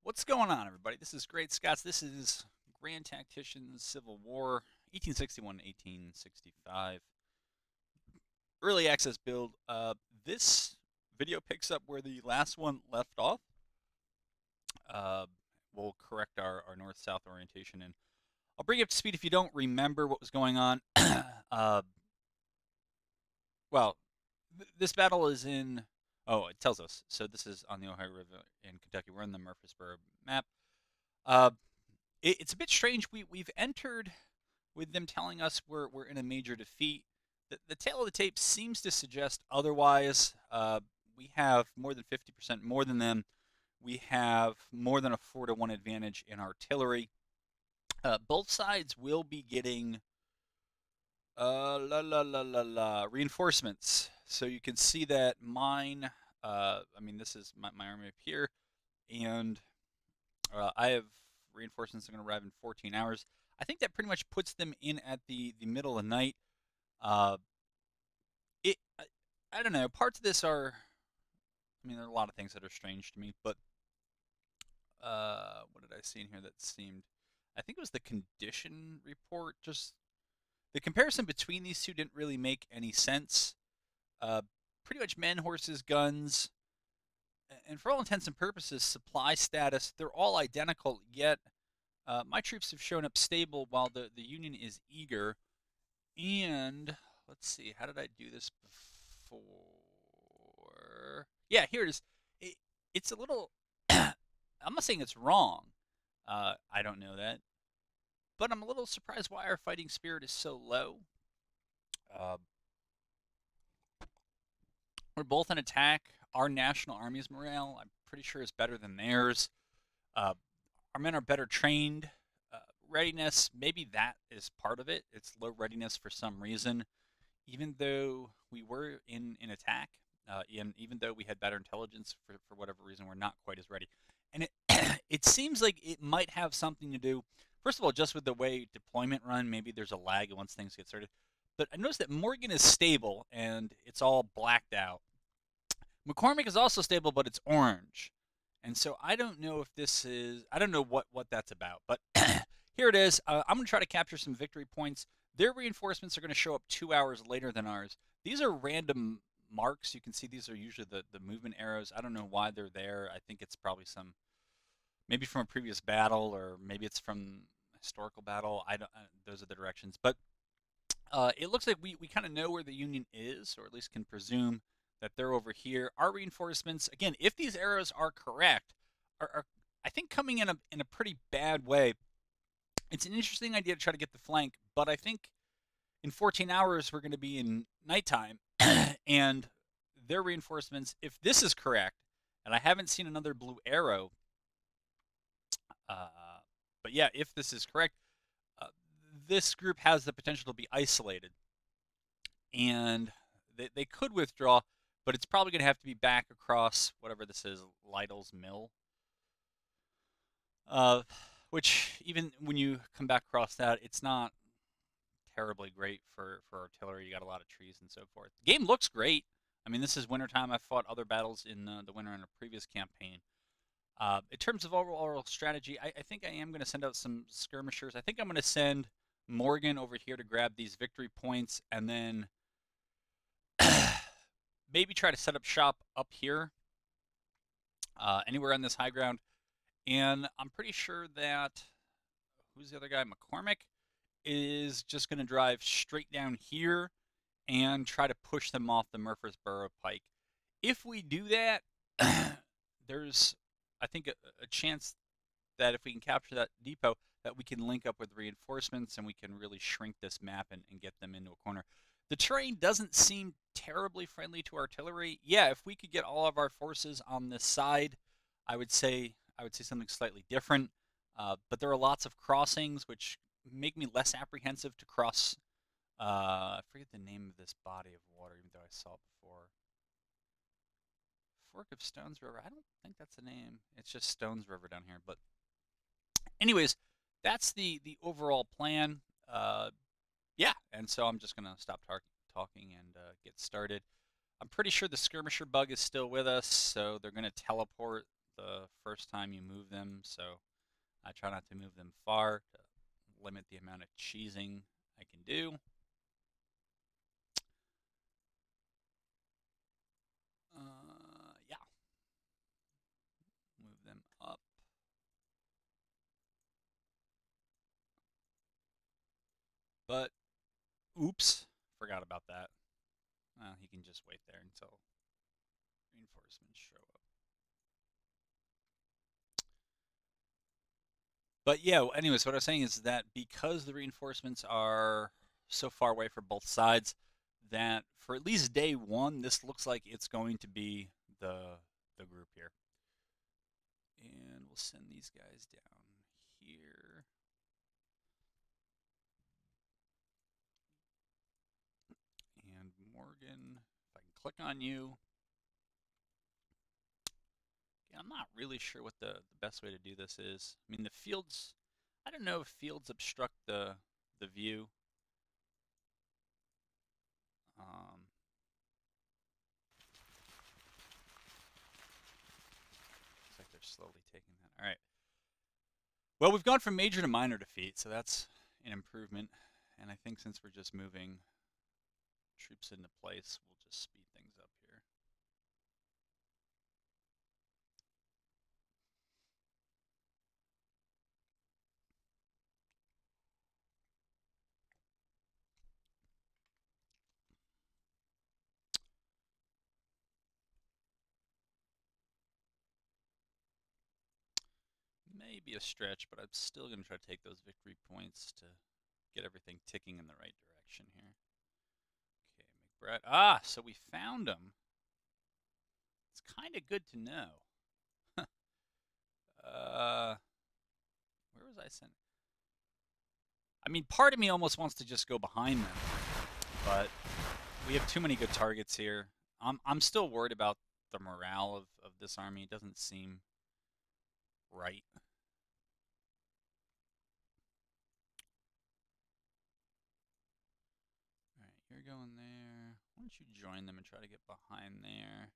What's going on, everybody? This is Great Scots. This is Grand Tacticians Civil War, 1861 1865. Early access build. This video picks up where the last one left off. We'll correct our north-south orientation, and I'll bring you up to speed if you don't remember what was going on. Well, this battle is in... Oh, it tells us. So this is on the Ohio River in Kentucky. We're on the Murfreesboro map. It's a bit strange. We've entered with them telling us we're in a major defeat. The tail of the tape seems to suggest otherwise. We have more than 50% more than them. We have more than a 4-to-1 advantage in artillery. Both sides will be getting reinforcements. So you can see that mine, I mean, this is my army up here, and I have reinforcements that are going to arrive in 14 hours. I think that pretty much puts them in at the middle of the night. I don't know. Parts of this are, I mean, there are a lot of things that are strange to me, but what did I see in here that seemed, I think it was the condition report. Just the comparison between these two didn't really make any sense. Pretty much men, horses, guns, and for all intents and purposes, supply status, they're all identical, yet my troops have shown up stable while the Union is eager. And let's see, how did I do this before? Yeah, here it is. It's a little, I'm not saying it's wrong. I don't know that. But I'm a little surprised why our fighting spirit is so low. We're both in attack. Our national army's morale, I'm pretty sure, is better than theirs. Our men are better trained. Readiness, maybe that is part of it. It's low readiness for some reason. Even though we were in attack, even though we had better intelligence, for whatever reason, we're not quite as ready. And it seems like it might have something to do, first of all, just with the way deployment run. Maybe there's a lag once things get started. But I noticed that Morgan is stable, and it's all blacked out. McCormick is also stable, but it's orange. And so I don't know if this is, I don't know what that's about. But here it is. I'm going to try to capture some victory points. Their reinforcements are going to show up 2 hours later than ours. These are random marks. You can see these are usually the movement arrows. I don't know why they're there. I think it's probably some, maybe from a previous battle, or maybe it's from a historical battle. Those are the directions. But it looks like we kind of know where the Union is, or at least can presume that they're over here. Our reinforcements, again, if these arrows are correct, are I think coming in a pretty bad way. It's an interesting idea to try to get the flank, but I think in 14 hours we're going to be in nighttime, and their reinforcements, if this is correct, and I haven't seen another blue arrow, but yeah, if this is correct, this group has the potential to be isolated, and they could withdraw, but it's probably going to have to be back across whatever this is, Lytle's Mill. Which, even when you come back across that, it's not terribly great for artillery. You got a lot of trees and so forth. The game looks great. I mean, this is wintertime. I've fought other battles in the winter in a previous campaign. In terms of overall strategy, I think I am going to send out some skirmishers. I think I'm going to send Morgan over here to grab these victory points, and then maybe try to set up shop up here, anywhere on this high ground. And I'm pretty sure that, who's the other guy? McCormick is just going to drive straight down here and try to push them off the Murfreesboro Pike. If we do that, there's, I think, a chance that if we can capture that depot, that we can link up with reinforcements and we can really shrink this map and get them into a corner. The terrain doesn't seem terribly friendly to artillery. Yeah, if we could get all of our forces on this side, I would say something slightly different. But there are lots of crossings which make me less apprehensive to cross. I forget the name of this body of water, even though I saw it before. Fork of Stones River. I don't think that's the name. It's just Stones River down here. But anyways, that's the overall plan. Yeah, and so I'm just going to stop talking and get started. I'm pretty sure the skirmisher bug is still with us, so they're going to teleport the first time you move them, so I try not to move them far to limit the amount of cheesing I can do. Yeah. Move them up. But, oops, forgot about that. Well, he can just wait there until reinforcements show up. But yeah, anyways, what I was saying is that because the reinforcements are so far away for both sides, that for at least day one, this looks like it's going to be the group here. And we'll send these guys down here. And Morgan, if I can click on you. Yeah, I'm not really sure what the best way to do this is. I mean, the fields, I don't know if fields obstruct the view. Looks like they're slowly taking that. All right. Well, we've gone from major to minor defeat, so that's an improvement. And I think since we're just moving troops into place, we'll just speed things up here. Maybe a stretch, but I'm still going to try to take those victory points to get everything ticking in the right direction here. Okay, McBride. Ah, so we found them. It's kind of good to know. Where was I sent? I mean, part of me almost wants to just go behind them, but we have too many good targets here. I'm still worried about the morale of this army. It doesn't seem right. All right, you're going there. Why don't you join them and try to get behind there?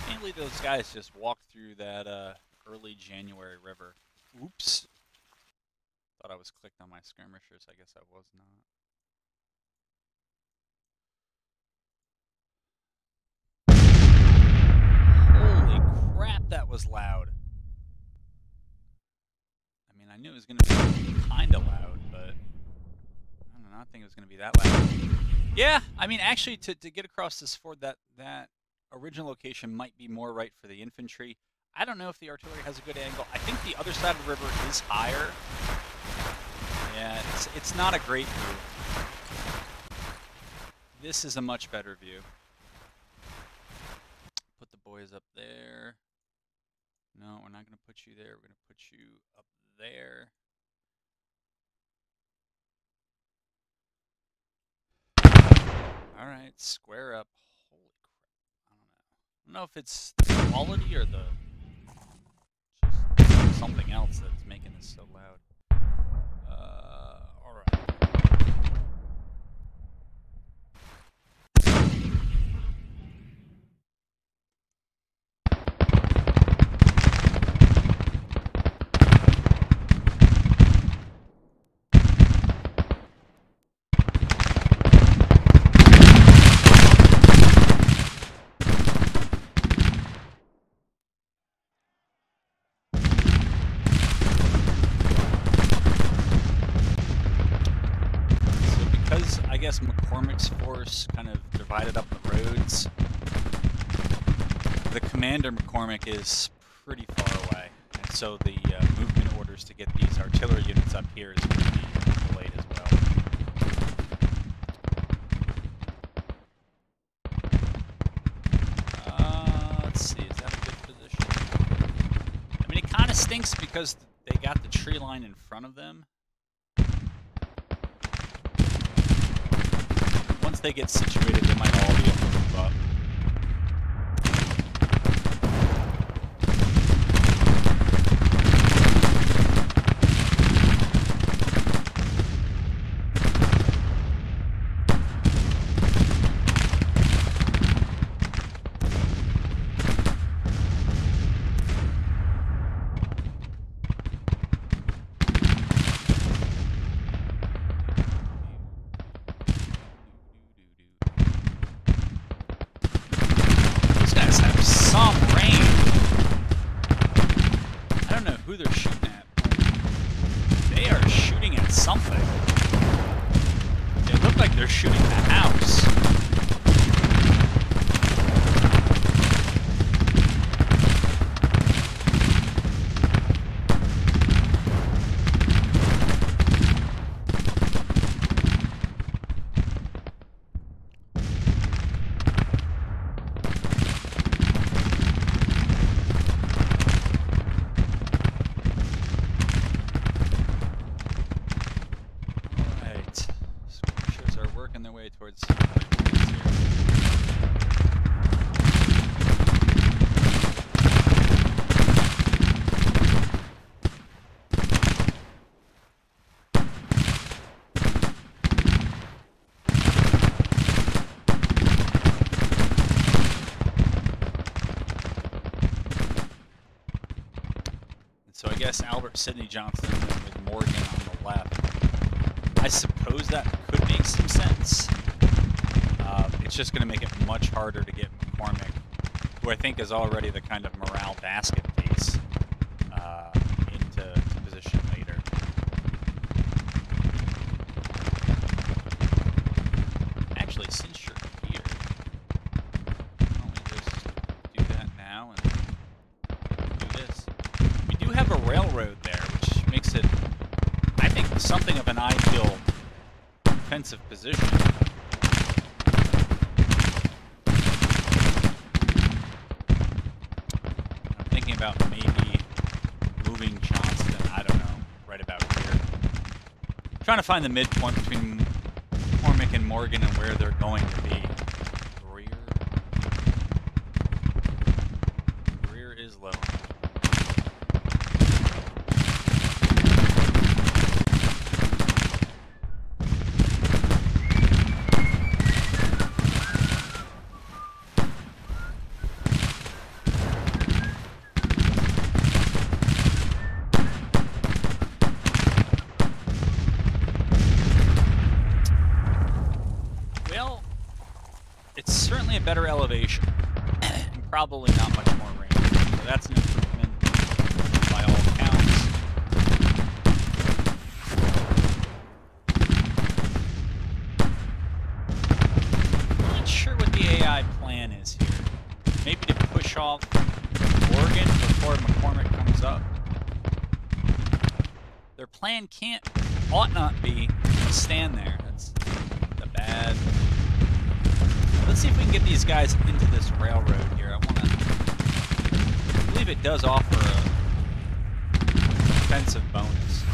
Mainly those guys just walked through that early January river. Oops. Thought I was clicked on my skirmishers. I guess I was not. Holy crap, that was loud. I mean, I knew it was going to be kind of loud, but I don't know. I didn't think it was going to be that loud. Yeah, I mean, actually, to get across this ford, that original location might be more right for the infantry. I don't know if the artillery has a good angle. I think the other side of the river is higher. Yeah, it's not a great view. This is a much better view. Put the boys up there. No, we're not going to put you there. We're going to put you up there. All right, square up. Holy crap. I don't know if it's the quality or just something else that's making this so loud. All right. McCormick's force kind of divided up the roads. The commander McCormick is pretty far away, and so the movement orders to get these artillery units up here is going to be delayed as well. Let's see, is that a good position? I mean, it kind of stinks because they got the tree line in front of them. Once they get situated, they might all be able to move up. who they're shooting at. They are shooting at something. It looked like they're shooting the house. Towards so I guess Albert Sidney Johnson with Morgan on the left. I suppose that could make some sense. It's just going to make it much harder to get McCormick, who I think is already the kind of morale basket piece, into position later. Actually, since you're here, why don't we just do that now and do this? We do have a railroad there, which makes it, I think, something of an ideal defensive position. About maybe moving Johnston, I don't know, right about here. Trying to find the midpoint between McCormick and Morgan and where they're going to be. Greer is low. Better elevation, and probably not much more range. So that's an improvement by all accounts. I'm not sure what the AI plan is here. Maybe to push off Morgan before McCormick comes up. Their plan ought not be to stand there. That's the bad. Let's see if we can get these guys into this railroad here. I believe it does offer a defensive bonus.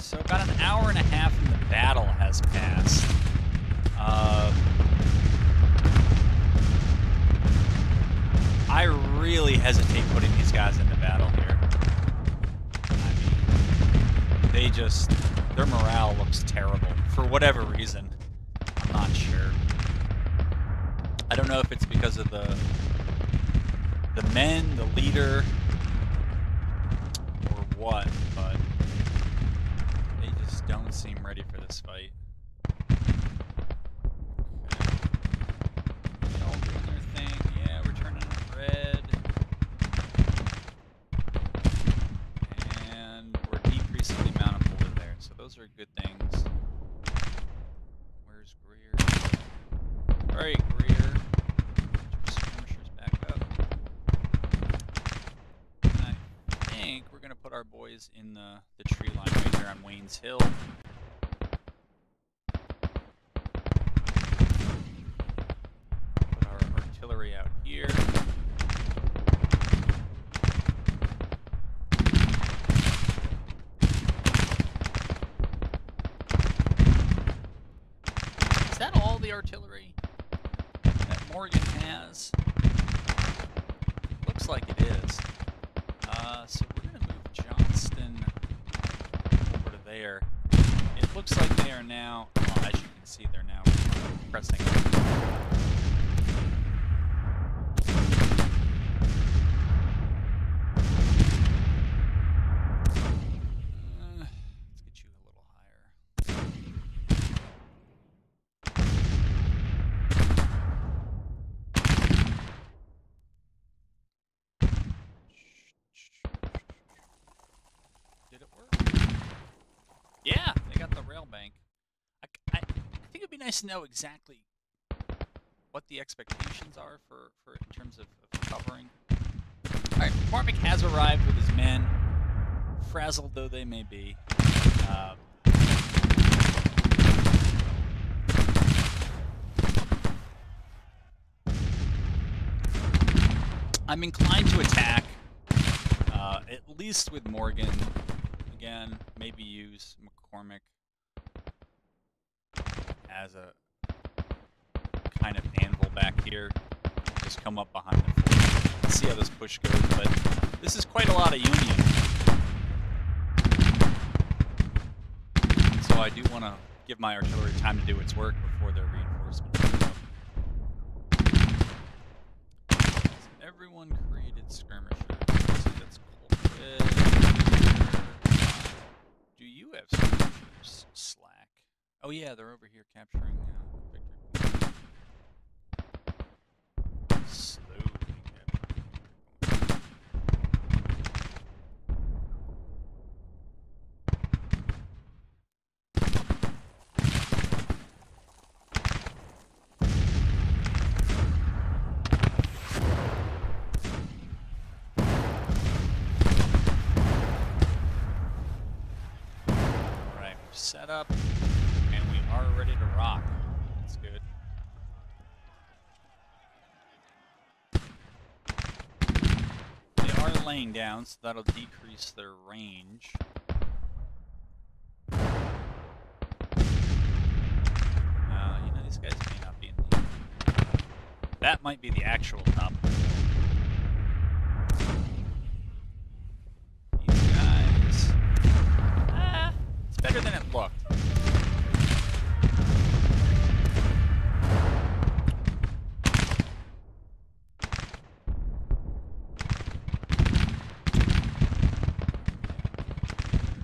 So about an hour and a half in the battle has passed. I really hesitate putting these guys into battle here. Their morale looks terrible for whatever reason. I'm not sure. I don't know if it's because of the men, the leader, or what, but they just don't seem ready for this fight. Okay. All doing their thing. Yeah, we're turning it red. Those are good things. Where's Greer? Alright, Greer. Get your skirmishers back up. And I think we're going to put our boys in the tree line right there on Wayne's Hill. Put our artillery out here. Is that all the artillery that Morgan has? Looks like it is. So we're going to move Johnston over to there. It looks like they are now, well, as you can see, they're now pressing. Let's get you a little higher. Yeah, they got the rail bank. I think it'd be nice to know exactly what the expectations are for in terms of covering. All right, McCormick has arrived with his men, frazzled though they may be. I'm inclined to attack, at least with Morgan. Again, maybe use McCormick as a kind of anvil back here. Just come up behind the fort. Let's see how this push goes, but this is quite a lot of Union. So I do want to give my artillery time to do its work before their reinforcements show up. Everyone created skirmishers. So that's Colquitt. Do you have skirmishers? Slack. Oh yeah, they're over here capturing Victory. Slowly capturing. Set up, and we are ready to rock. That's good. They are laying down, so that'll decrease their range. You know, these guys may not be in the... That might be the actual top of the hill. These guys... it's better than it looked.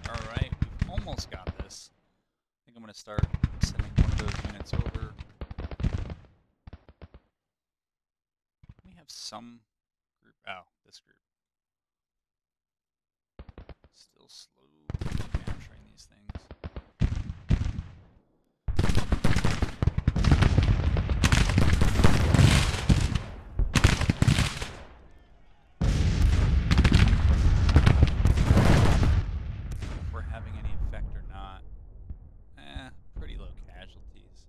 Alright, we've almost got this. I think I'm going to start sending one of those units over. We have some group. Oh, this group. Still slowly capturing these things. If we're having any effect or not. Pretty low casualties.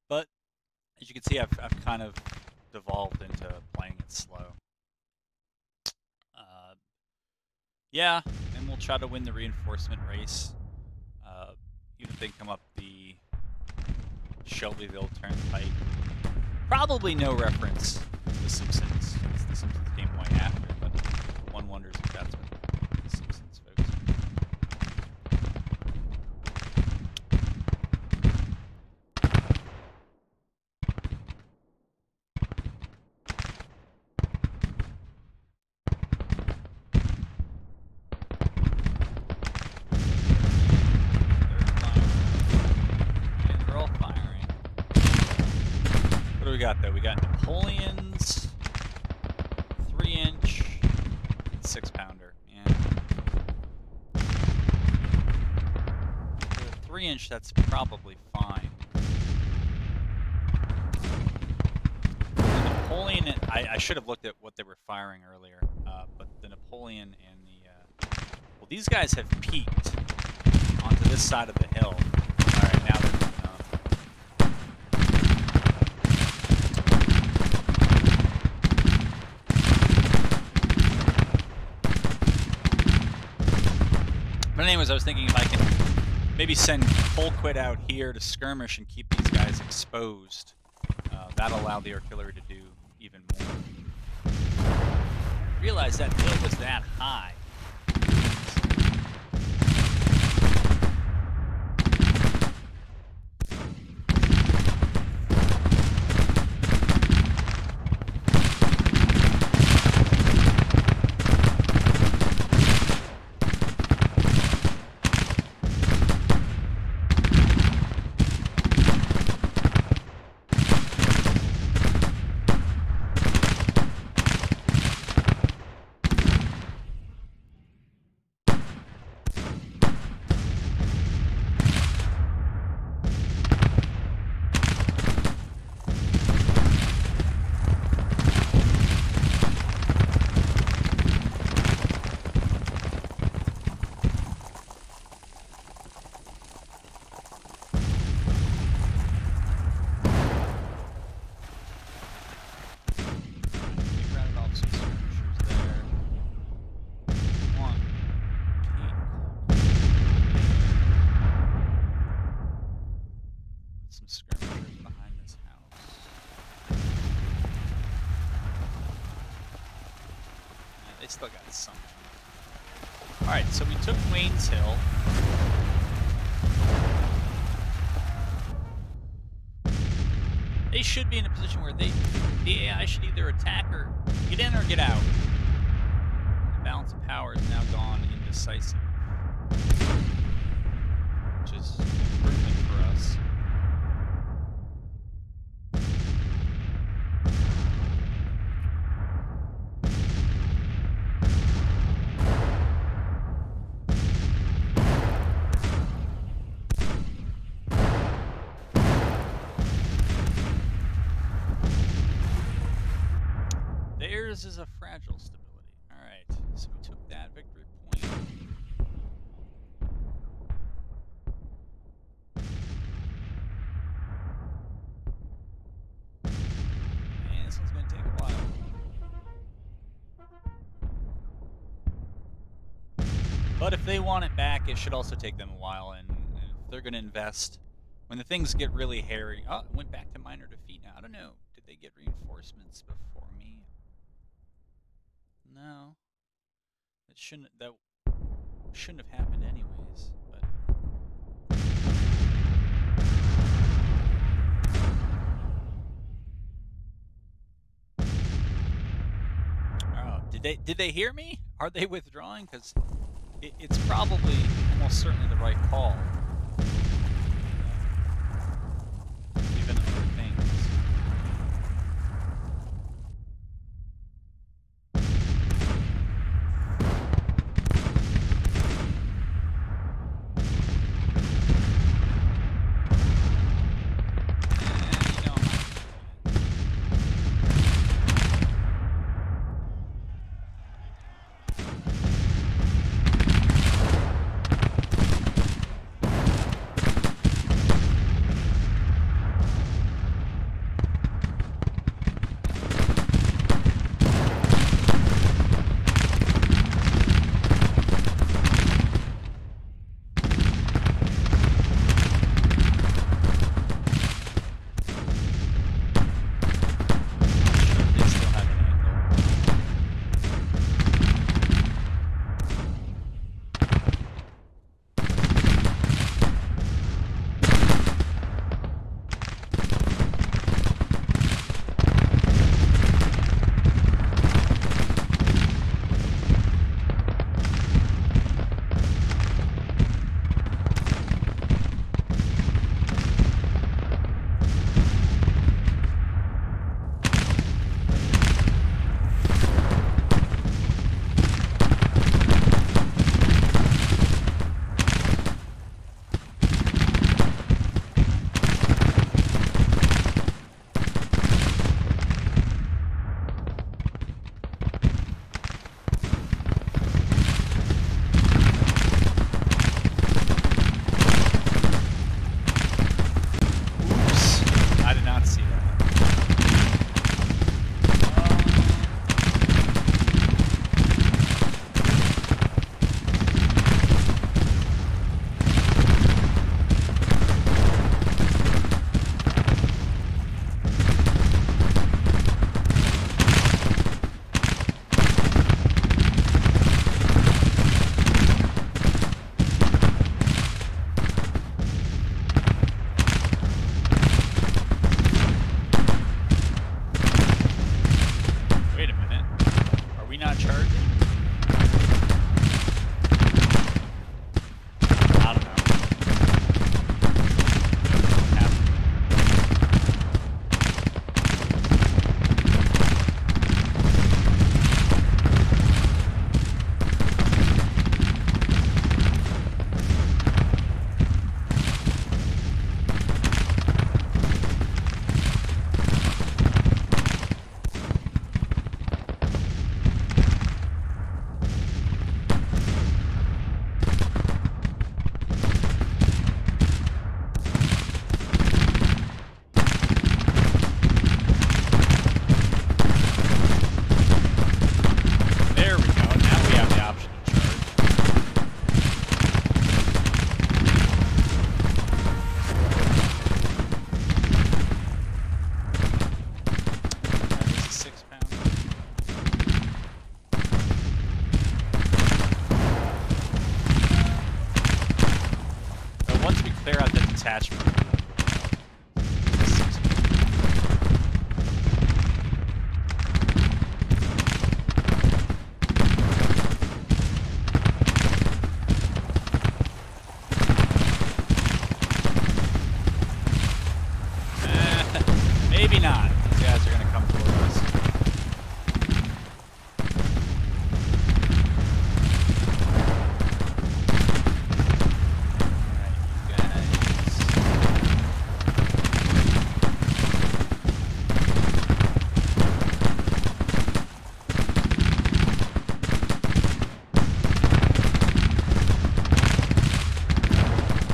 But as you can see, I've kind of devolved into playing it slow. Yeah, and we'll try to win the reinforcement race. Even if they come up the Shelbyville Turnpike. Probably no reference to The Simpsons. The Simpsons came way after, but one wonders if that's what The Simpsons folks. We got though? We got Napoleon's 3-inch 6-pounder. Yeah. The 3-inch, that's probably fine. The Napoleon, I should have looked at what they were firing earlier, but the Napoleon and the well, these guys have peaked onto this side of the hill. All right, now they're But anyways, I was thinking if I can maybe send Colquitt out here to skirmish and keep these guys exposed. That'll allow the artillery to do even more. Realize that hill was that high. I got something. Alright, so we took Wayne's Hill. They should be in a position where the AI should either attack or get in or get out. The balance of power is now gone indecisive, which is improvement for us. Theirs is a fragile stability. Alright, so we took that victory point. Man, this one's going to take a while. But if they want it back, it should also take them a while, and if they're going to invest, when the things get really hairy... Oh, it went back to minor defeat now. I don't know. Did they get reinforcements before me? No. That shouldn't have happened anyways, but... Oh, did they hear me? Are they withdrawing? Because it's probably almost certainly the right call. Given other things. detachment. Maybe not. These guys are going to come toward us.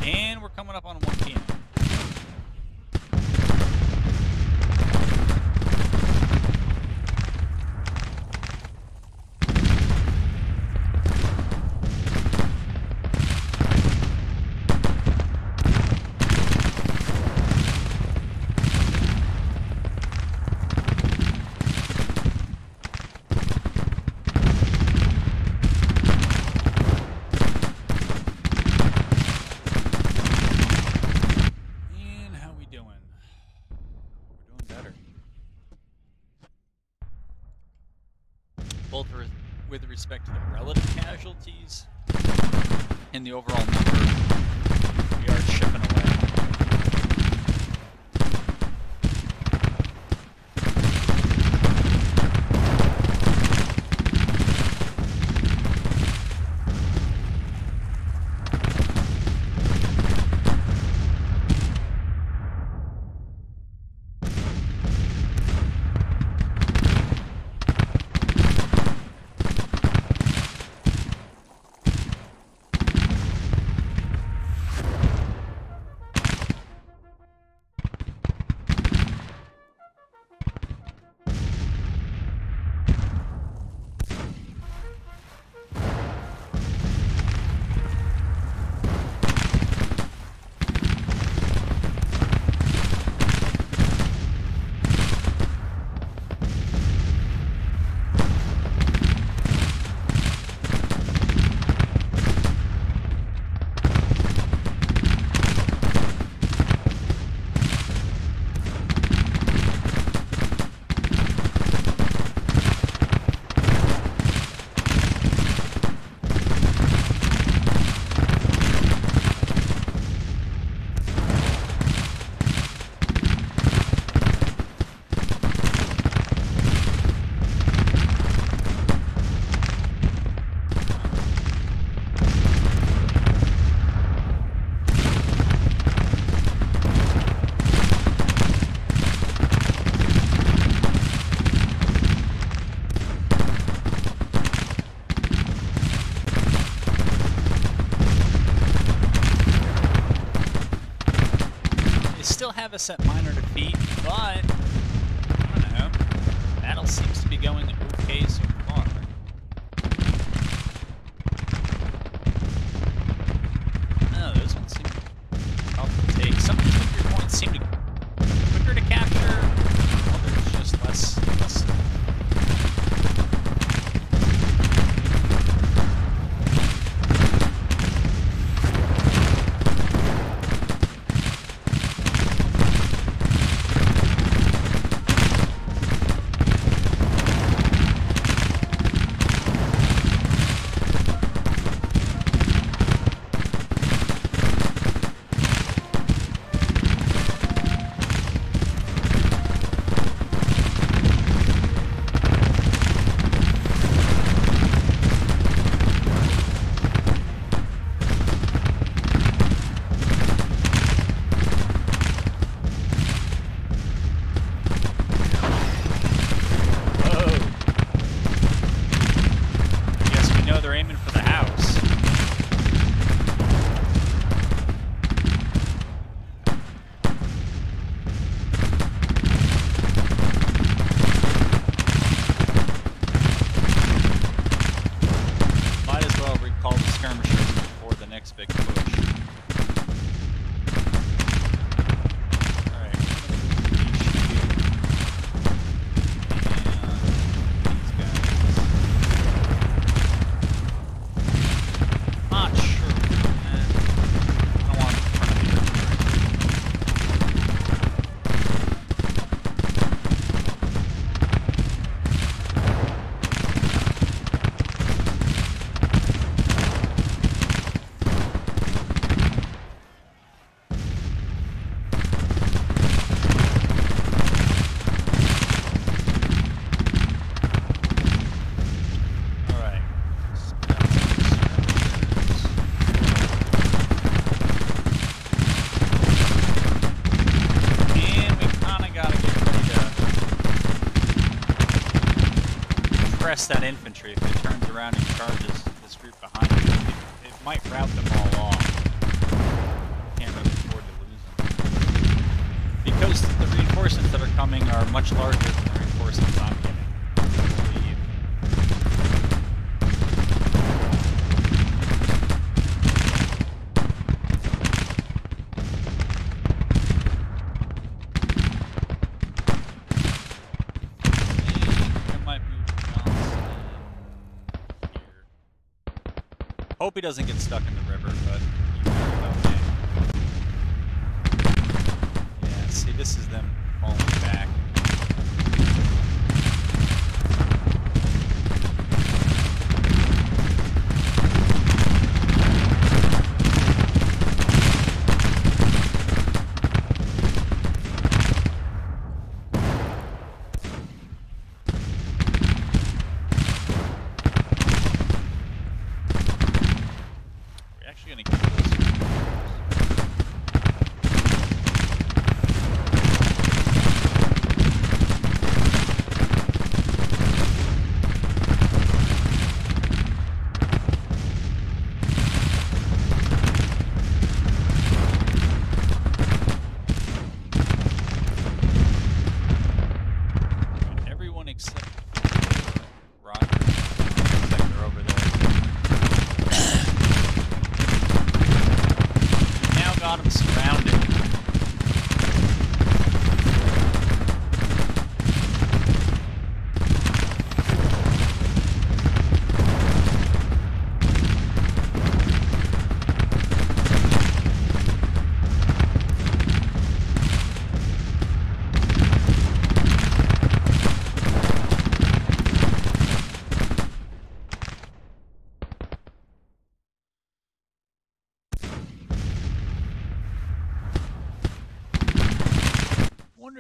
And we're coming up on 1 p.m. Both with respect to the relative casualties and the overall number, we are chipping away. Still have us at minor defeat, but I don't know. Battle seems to be going okay so far. No, those ones seem tough to take. Some of these victory points seem to be quicker to capture. Others just less. arrest that infantry if it turns around and charges this group behind it. It might rout them all off. Can't really afford to lose them. Because the reinforcements that are coming are much larger than the reinforcements I'm getting, I believe. Hope he doesn't get stuck in the river, but you never know. Yeah, see, this is them falling back.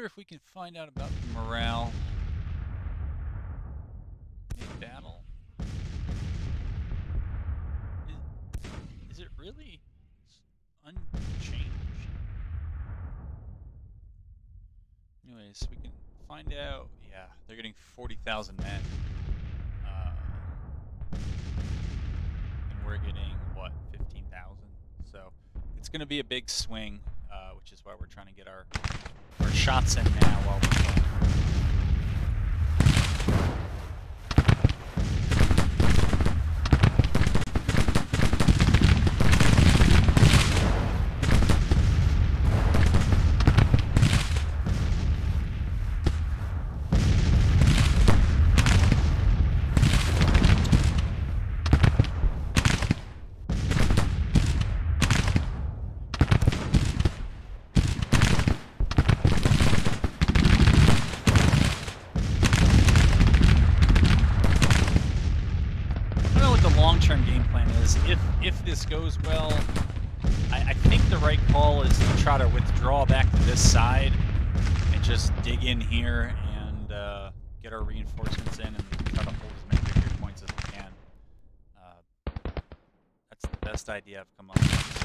If we can find out about the morale in battle. Is it really unchanged? Anyways, we can find out. Yeah, they're getting 40,000 men. And we're getting, what, 15,000? So it's going to be a big swing, which is why we're trying to get our shots in now while we can. If this goes well, I think the right call is to try to withdraw back to this side and just dig in here and get our reinforcements in and try to hold as many victory points as we can. That's the best idea I've come up with.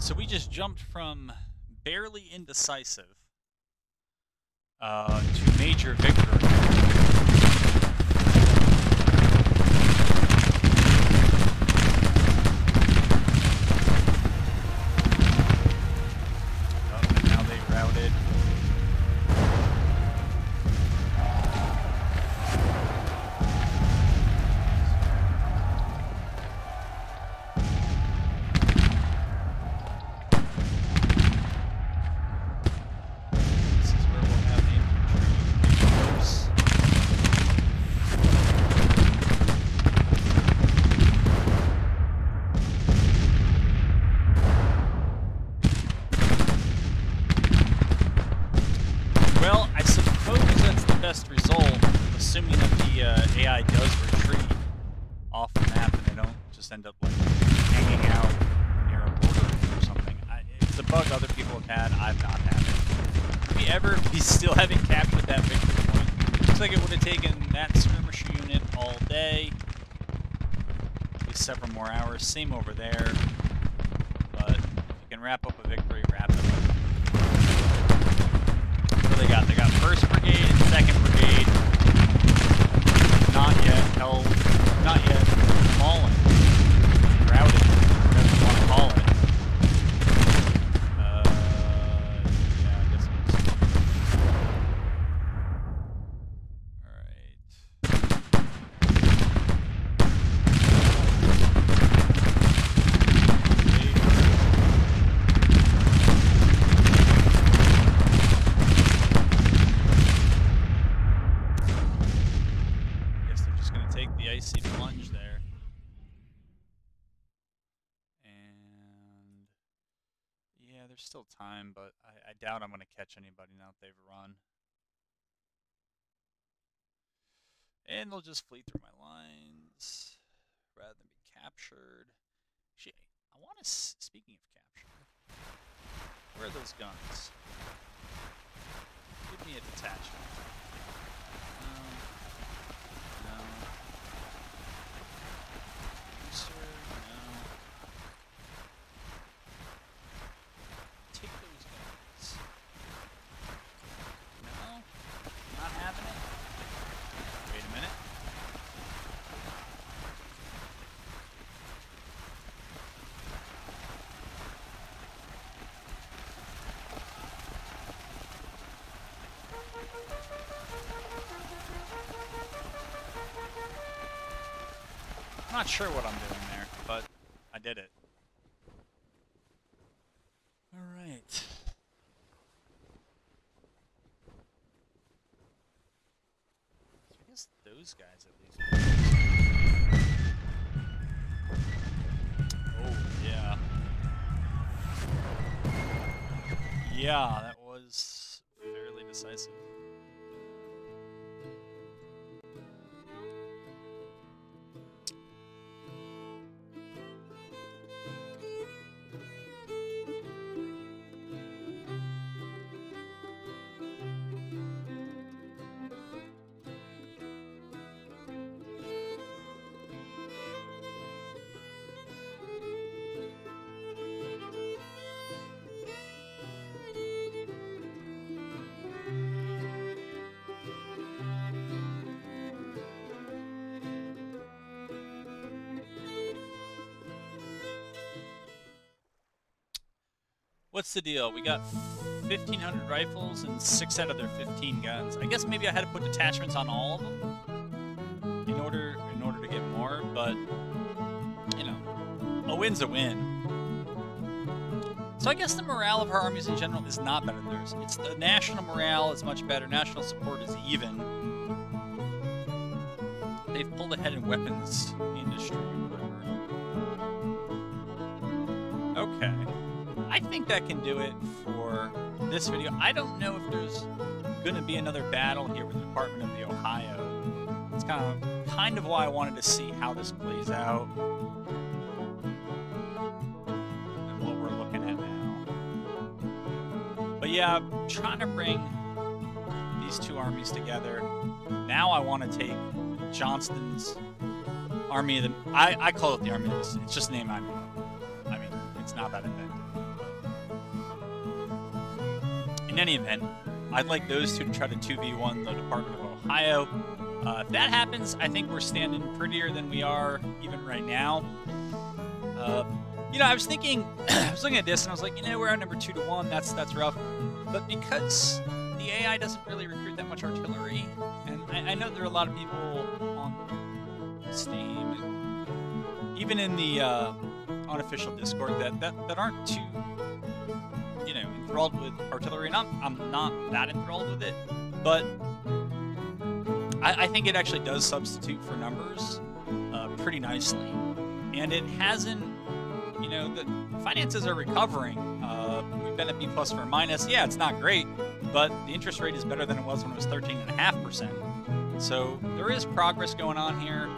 So we just jumped from barely indecisive to major victory. Oh, now they routed. Assuming that the AI does retreat off the map and they don't just end up like hanging out near a border or something. It's a bug other people have had. I've not had it. If we ever still haven't captured that victory point, looks like it would have taken that skirmisher unit all day, at least several more hours. Same over there. But if you can wrap up a victory, wrap it up. What do they got? They got 1st Brigade and 2nd Brigade. Not yet held, not yet fallen, routed, whatever you want to call it. Yeah, I guess it was. Icy plunge there. And yeah, there's still time, but I doubt I'm going to catch anybody now that they've run. And they'll just flee through my lines rather than be captured. Actually, I want to, speaking of capture, where are those guns? Give me a detachment. No. Sir, no. Take those guns. No? Not having it? Wait a minute. I'm not sure what I'm doing there, but I did it. All right. So I guess those guys at least. Oh, yeah. Yeah, that was fairly decisive. What's the deal? We got 1,500 rifles and 6 out of their 15 guns. I guess maybe I had to put detachments on all of them in order to get more, but you know, a win's a win. So I guess the morale of our armies in general is not better than theirs. It's the national morale is much better. National support is even. They've pulled ahead in weapons industry, whatever. Okay. I think that can do it for this video. I don't know if there's going to be another battle here with the Department of the Ohio. It's kind of why I wanted to see how this plays out and what we're looking at now. But yeah, I'm trying to bring these two armies together. Now I want to take Johnston's Army of the... I call it the Army of the... It's just named I mean, it's not that inventive. any event, I'd like those two to try to 2v1 the Department of Ohio. If that happens, I think we're standing prettier than we are even right now. You know, I was thinking, I was looking at this and I was like, you know, we're outnumbered 2-1. That's rough. But because the AI doesn't really recruit that much artillery, and I know there are a lot of people on Steam, and even in the unofficial Discord that aren't too, you know, enthralled with artillery, and I'm not that enthralled with it, but I think it actually does substitute for numbers pretty nicely, and it hasn't, you know, the finances are recovering. We've been at B+ for minus. Yeah, it's not great, but the interest rate is better than it was when it was 13.5%. So there is progress going on here.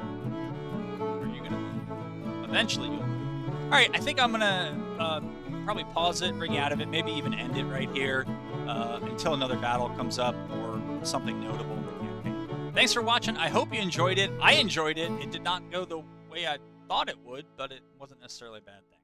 Are you gonna move? Eventually you'll move. All right, I think I'm gonna probably pause it, bring you out of it, maybe even end it right here until another battle comes up or something notable in the campaign. Thanks for watching. I hope you enjoyed it. I enjoyed it. It did not go the way I thought it would, but it wasn't necessarily a bad thing.